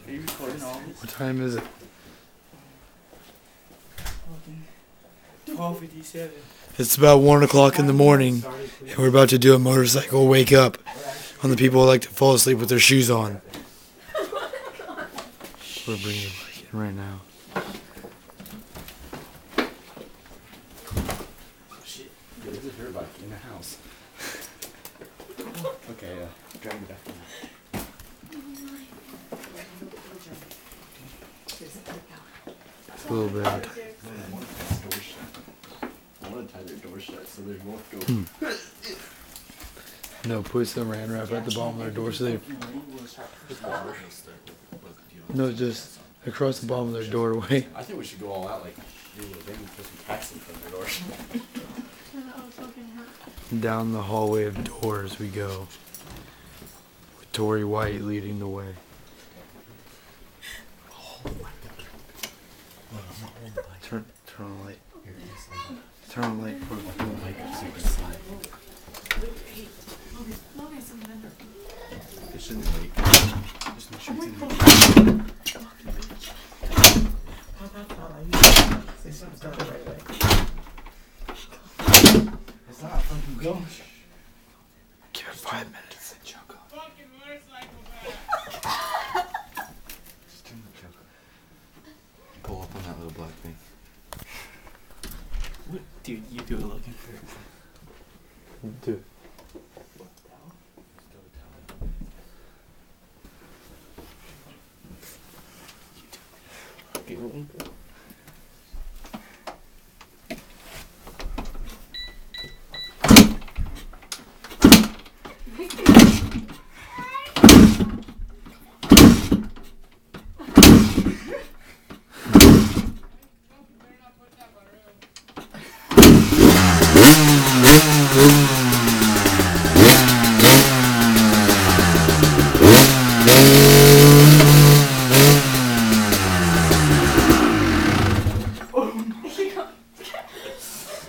Are you recording all this? What time is it? 12:57. It's about 1 o'clock in the morning, and we're about to do a motorcycle wake up on the people who like to fall asleep with their shoes on. We're bringing it in right now. Shit. Yeah, this is her bike in the house. Okay, drag it back in. It's a little bit. I want to tie their door shut so they won't go. No, put some ran wrap at the bottom of their door so they. No, just across the bottom of their doorway. I think we should go all out like you would then put some taxi from their door. Down the hallway of doors we go. With Tori White leading the way. Turn on the light. Turn on the light. It shouldn't wait. Just make sure it's in there. It's not fucking go. Give it 5 minutes. Just turn the choke on. Pull up on that little black thing. Dude, you do it looking for it. Do it. Okay, well,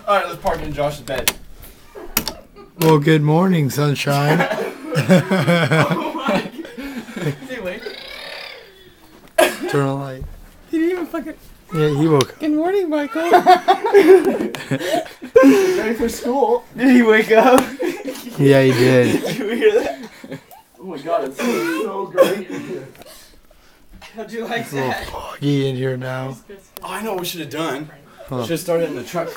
Alright, let's park in Josh's bed. Well, good morning, sunshine. hey, wait. Turn on the light. He didn't even fucking. Yeah, he woke up. Good morning, Michael. Ready for school? Did he wake up? Yeah, he did. Did you hear that? Oh my god, it's so great. How'd you like It's a little that? foggy in here now. Oh, I know what we should have done. Huh. Should have started in the truck.